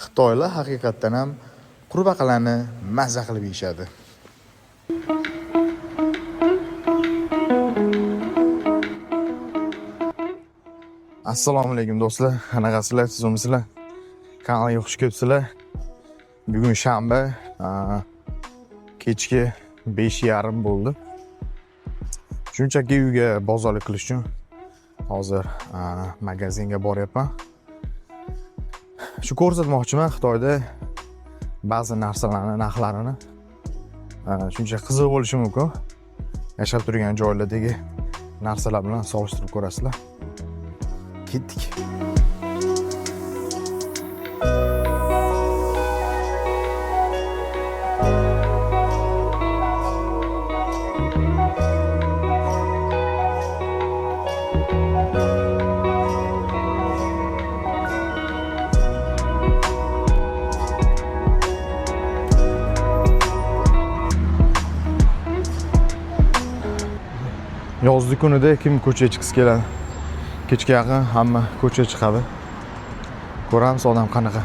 Xitoylar haqiqatdan ham qurbaqalarni mazza qilib yeyishadi. Assalomu alaykum do'stlar. Qanaqasizlar? Sizmisizlar? Kanalga xush kelibsizlar. Bugun shanba, kechki 5:30 bo'ldi. Shunchaki uyga bozorlik qilish uchun hozir magazinga boryapman. Shu ko'rsatmoqchiman Xitoyda ba'zi narsalarning narxlarini. Shuncha qiziq bo'lishi mumkin. Yashab turgan joylardagi narsalar bilan solishtirib ko'rasizlar. Ketdik. Yozgi kunida kim ko'chaga chiqsa keladi. Kechga yaqin hamma ko'chaga chiqadi. Ko'ramiz odam qanaqa.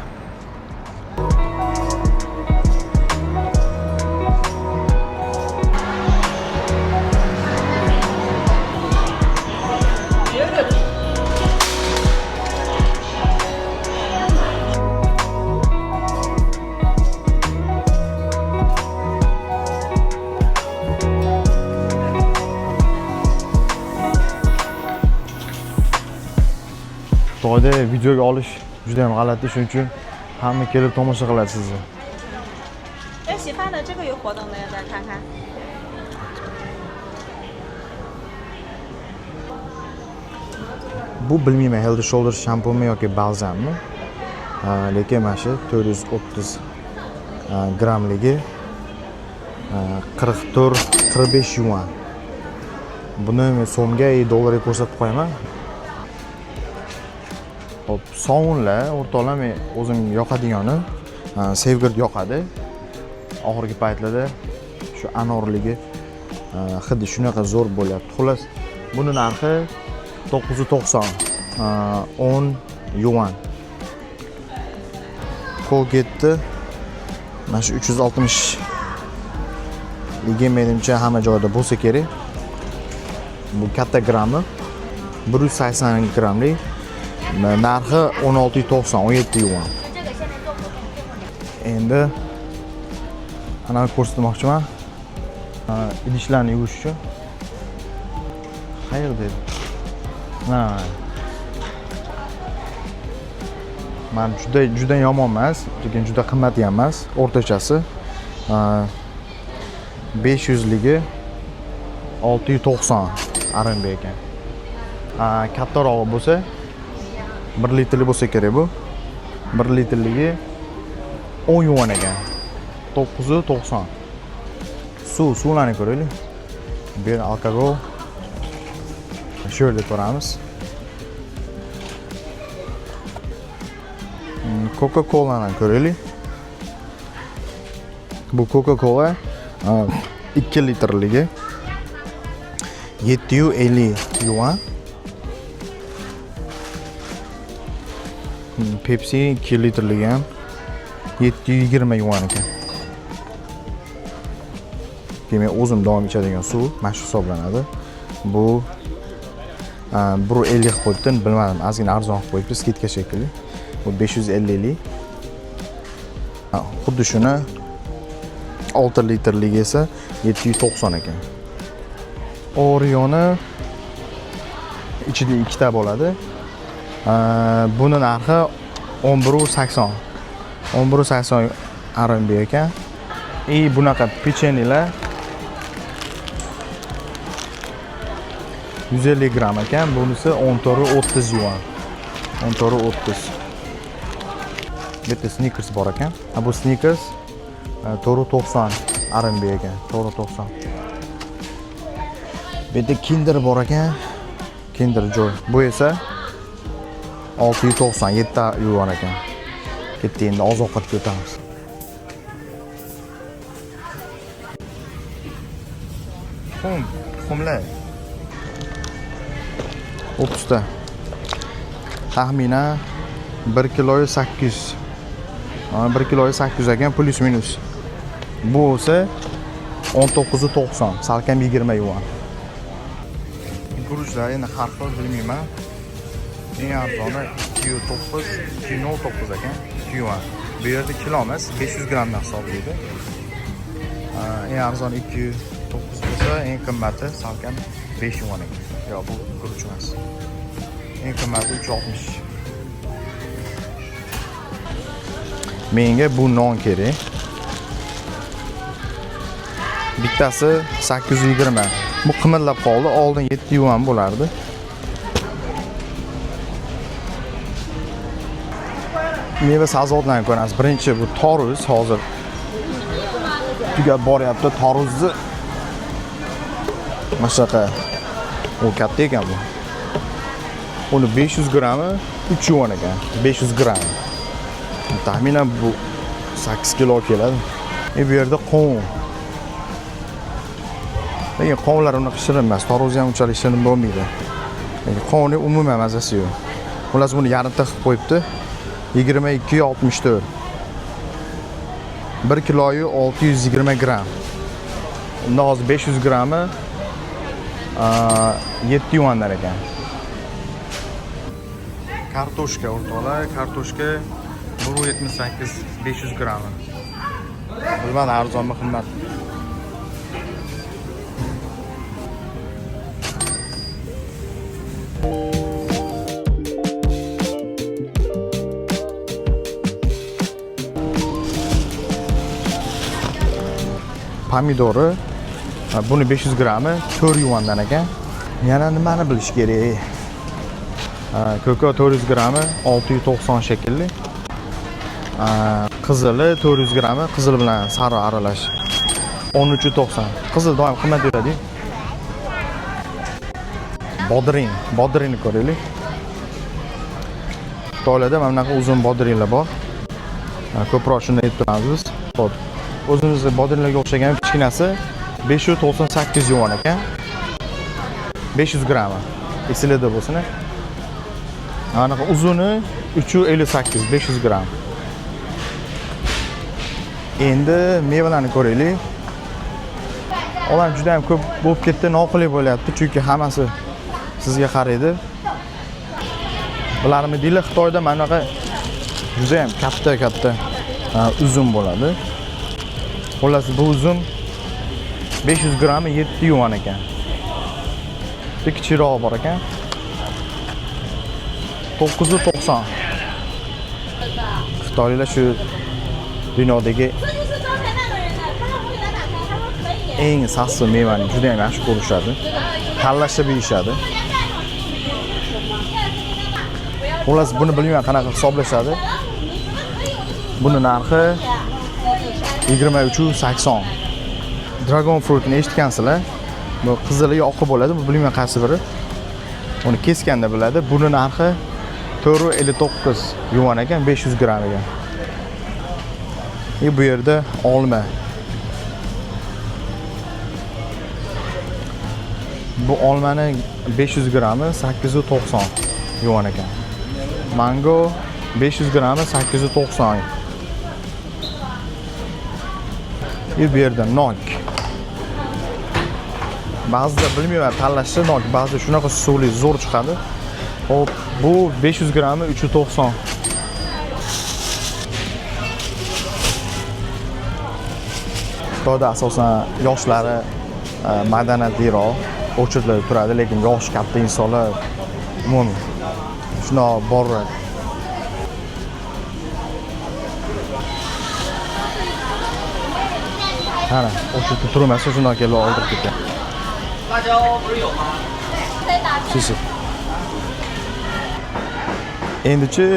Xitoyda videoga olish juda ham g'alati, shuning uchun hamma kelib tomosha qiladi sizni. 要洗发的这个有活动的，要再看看。 Bu bilmayman Head and Shoulders shampunmi yoki balzammi. Lekin mana shu 430 grammligi 44-45 yuan. Buni men so'mga dollarga ko'rsatib qo'yaman. Hop, sovunlar o'rtoqlar men o'zim yoqadigani, Sevgird yoqadi. Oxirgi paytlarda shu anorligi hidi shunaqa zo'r bo'lyapti. Xullas, buni narxi 990, 10 yuan. Colgate mana shu 360 ligi menimcha hamma joyda bo'lsa kerak. Bu katta grammi 180 grammlik. Narxi 1690, 17 yuan. Endi ana ko'rsatmoqchiman. Idishlarni yuvish uchun. Qayerda? Men juda yomon emas, lekin juda qimmat ham emas, o'rtachasi. 500 ligi 690 RMB ekan. Kattarog'i bo'lsa 1 litrli bo'lsa kerak bu. 1 litrligi 10 yuan ekan. 990. Suvlarni ko'raylik. Bu yerda alkogol. Shu yerda ko'ramiz. Coca-Cola'ni ko'raylik. Bu Coca-Cola 2 litrligi 750 yuan. Pepsi 2 litrligi ham 720 yuan ekan. Demak, o'zim davom ichadigan suv mana shu hisoblanadi. Bu 150 qilib qo'yibdi, bilmadim, ozgina arzon qilib qo'yibdi, skidka shekilli. Bu 550 lik. Xuddi shuni 6 litrligi esa 790 ekan. Oreo'ni ichida ikkita bo'ladi. Buni narxi 11.80. 11.80 RMB ekan. Bunaqa pechenyelar 150 gram ekan. Bunisi 14.30 yuan. 14.30. Bitta Snickers bor ekan. Bu Snickers 4.90 RMB ekan. 4.90. Bitta Kinder bor ekan. Kinder Joy. Bu esa 697 yuan ekan. Ketdi, endi oziq qilib o'tamiz. Xumlar 30 ta. Taxminan 1 kiloga 800 1 kiloga 800 ekan, plus minus. Bu esa 19.90, salkam 20 yuan. Guruchlar endi har xil bilmayman. Eng arzoni 209, 209 ekan, 2 yuan. Bu yerda kilo emas, 500 grammdan hisoblaydi. Eng arzoni 209 bo'lsa, eng qimmati salkam 5 yuan ekan. Yo'q, bu guruch emas. Eng qimmati 360. Menga bu non kerak. Bittasi 820. Bu qimmatlab qoldi. Oldin 7 yuan bo'lardi. Meva sabzavotlarni ko'ramiz. Birinchi bu tarvuz hozir tugab boryapti. Tarvuzni mashaqa u katta ekan bu. Uni 500 grammi 3 yuan ekan. 500 gramm. Taxminan bu 8 kilo keladi. Bu yerda qovun. Lekin qovunlar unaqa shirin emas. Tarvuz ham unchalik shirin bo'lmaydi. Lekin qovunning umuman mazasi yo'q. Xullas buni yarimta qilib qo'yibdi. 22.64. 1 kiloyu 620 gram. Unda hozir 500 grammi 7 yuandan ekan. Kartoshka o'rtoqlar, kartoshka 1.78 500 grammi. Bilmadim arzonmi qimmat. Pomidori buni 500 grammi 4 yuandan ekan. Yana nimani bilish kerak? Ko'kat 400 grammi 690 shekilli. Qizili 400 grammi qizil bilan sari aralash 13.90. Qizil doim qimmat beradi. Bodringni ko'raylik. Xitoylarda mana bunaqa uzun bodringlar bor. Ko'proq shuni yeb turamiz biz. Xo'p. O'zimizda bodringlarga o'xshagan kichkinasi 598 yuan ekan. 500 grammi. Esingizda bo'lsin. Anaqa uzuni 358 500 gram. Endi mevalarni ko'raylik. Ular juda ham ko'p bo'lib ketdi, noqulay bo'lyapti, chunki hammasi sizga qaraydi. Bularni deylar Xitoyda mana bunaqa juda ham katta uzum bo'ladi. Xullas bu uzum 500 grammi 7 yuan ekan. Kichikroq bor ekan. 990. Xitoylar shu dunyodagi eng sassiq mevani juda ham yaxshi ko'rishadi. Tanlashib yeyishadi. Xullas buni bilmayman qanaqa hisoblashadi. Buni narxi 23.80. Dragon fruitni eshitgansizlar. Bu qizili oqi bo'ladi, bu bilmayman qaysi biri. Uni kesganda biladi. Buni narxi 4.59 yuan ekan 500 grammiga. Bu yerda olma. Bu olmani 500 grammi 890 yuan ekan. Mango 500 grammi 890. Bu yerda nok. Ba'zida bilmayman tanlashni nok, ba'zida shunaqa suvli zo'r chiqadi. Hop, bu 500 grammi 390. Xitoyda asosan yoshlari madaniyatliroq o'chirlarda turadi, lekin yosh katta insonlar umuman shunaqa boradi. Ana, o'chirda turmasa shundan kelib oldirib ketgan. Siz. Endichi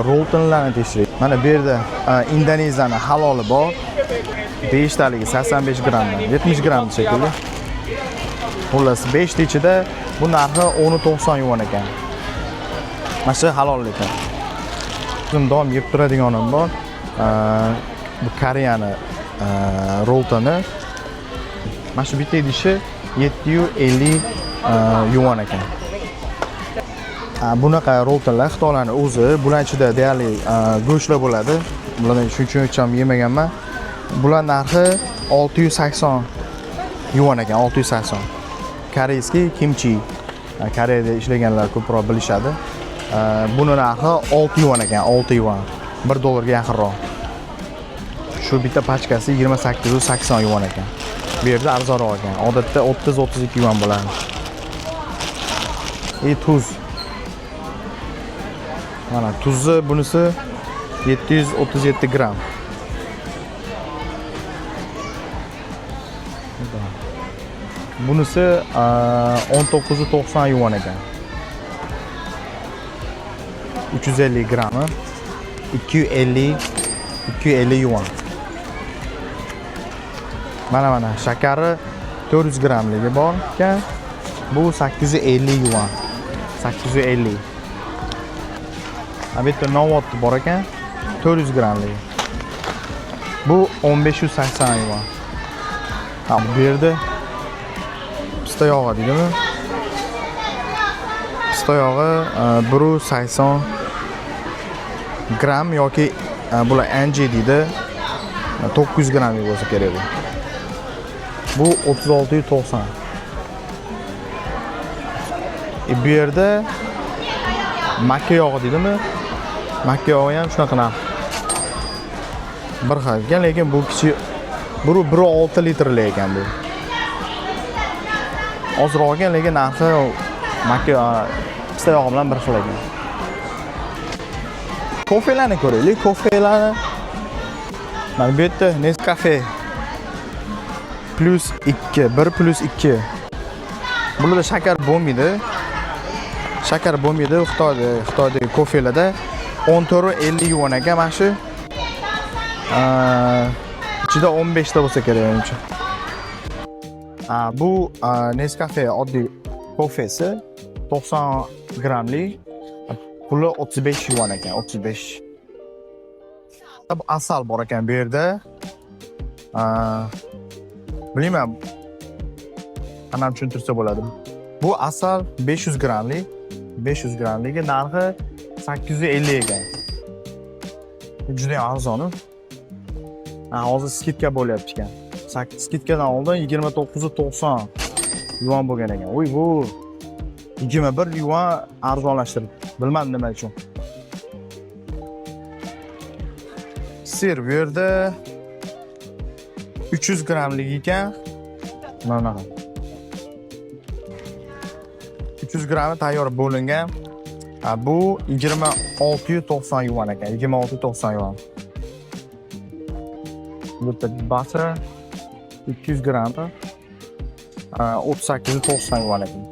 roltonlarni tekshiraylik. Mana bu yerda Indoneziyaning haloli bor. 5 taligi 85 grammdan 70 gram shekilli. Xullas 5 ta ichida bu narxi 10.90 yuan ekan. Mana shu halol ekan. O'zim doim yeb turadiganim bor. Bu Koreyani roltoni. Mana shu bitta idishi 750 yuan ekan. Bunaqa roltonlar Xitoylarning o'zi, bular ichida deyarli go'shtlar bo'ladi. Bularni shuncha ham yemaganman. Bular narxi 680 yuan ekan, 680. Koreyskiy kimchi. Koreyada ishlaganlar ko'proq bilishadi. Buni narxi 6 yuan ekan, 6 yuan. 1 dollarga yaqinroq. Shu bitta pachkasi 2880 yuan ekan. Bu yerda arzonroq ekan. Odatda 30-32 yuan bo'ladi. Tuz. Mana tuzi bunisi 737 gram. Bunisi 1990 yuan ekan. 350 grammi 250 yuan. Mana shakari 400 gramligi bor ekan. Bu 850 yuan. 850. Bitta novot bor ekan. 400 gramligi. Bu 1580 yuan. Bu yerda pista yog'i deydimi? Pista yog'i 180 gram yoki bular anji deydi. 900 gram bo'lsa kerak bu. Bu 3690. Bu yerda makka yog'i deydimi? Makka yog'i ham shunaqa narx. Bir xil ekan, lekin bu kichik 1.6 litrli ekan bu. Ozroq ekan, lekin narxi makka pista yog'i bilan bir xil ekan. Kofelarni ko'raylik, kofelarni. Mana bu yerda Nescafe plus 2, 1 plus 2. Bularda shakar bo'lmaydi. Shakar bo'lmaydi. Xitoydagi kofelarda 14.50 yuan ekan mana shu. Ichida 15 ta bo'lsa kerak menimcha. Bu Nescafe oddiy kofesi 90 gramlik. Puli 35 yuan ekan, 35. Asal bor ekan bu yerda. Bilmayman. Qanday tushuntirsa bo'ladi. Bu asal 500 gramlik. 500 gramligi narxi 850 ekan. Juda arzon. Hozir skidka bo'lyapti ekan. Skidkadan oldin 29.90 yuan bo'lgan ekan. Voy bu 21 yuan arzonlashtirib. Bilmadim nima uchun. Sir bu yerda 300 gramlik ekan. Mana 300 grammi tayyor bo'lingan. Bu 26.90 yuan ekan. 26.90 yuan. Bu butter 200 grammi 38.90 yuan ekan.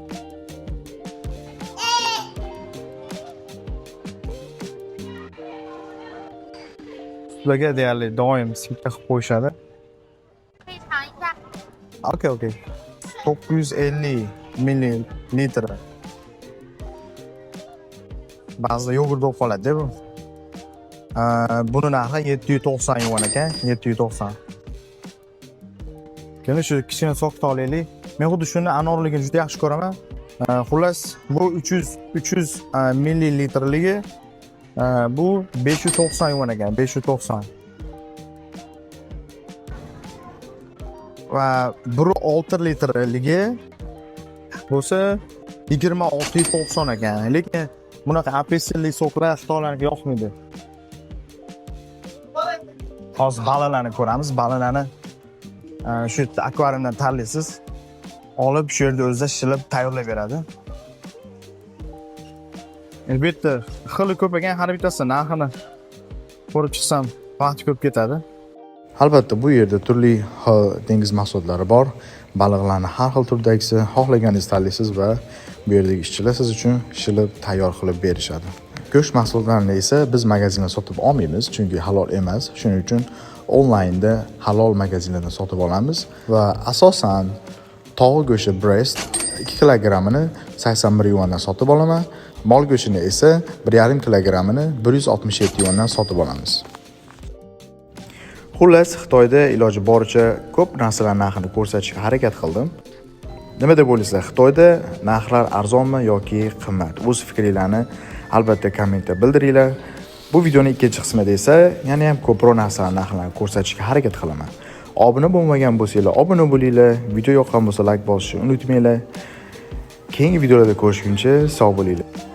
Sizlarga deyarli doim skidka qilib qo'yishadi. Okay. 950 millilitr. Ba'zida yogurt bo'lib qoladi bu. Buni narxi 790 yuan ekan, 790. Keyin shu kichkina soqit olaylik. Men xuddi shuni anorligini juda yaxshi ko'raman. Xullas, bu 300 millilitrligi bu 590 yuan ekan, 590. Va 1.6 litrligi bo'lsa 26.90 ekan. Lekin bunaqa apelsinli soklar xitoylarga yoqmaydi. Hozir baliqlarni ko'ramiz. Baliqlarni shu akvariumdan tanlaysiz. Olib shu yerda o'zida shilib tayyorlab beradi. Albatta, xili ko'p ekan, har bittasi narxini ko'rib chiqsam, vaqt ko'p ketadi. Albatta, bu yerda turli xil dengiz mahsulotlari bor. Baliqlarni har xil turdagisi xohlaganingiz tanlaysiz va bu yerdagi ishchilar siz uchun shilib tayyor qilib berishadi. Go'sht mahsulotlarini esa biz magazinda sotib olmaymiz, chunki halol emas. Shuning uchun onlaynda halol magazinlardan sotib olamiz va asosan tog' go'shti breast 2 kilogramini 81 yuandan sotib olaman. Mol go'shtini esa 1,5 kilogramini 167 yuandan sotib olamiz. Xullas, Xitoyda iloji boricha ko'p narsalar narxini ko'rsatishga harakat qildim. Nima deb o'ylaysizlar? Xitoyda narxlar arzonmi yoki qimmat? O'z fikringizni albatta kommentda bildiringlar. Bu videoning ikkinchi qismida esa yana ham ko'proq narsalar narxlarini ko'rsatishga harakat qilaman. Obuna bo'lmagan bo'lsanglar, obuna bo'linglar. Video yoqqan bo'lsa like bosishni unutmanglar. Keyingi videolarda ko'rishguncha sog' bo'linglar.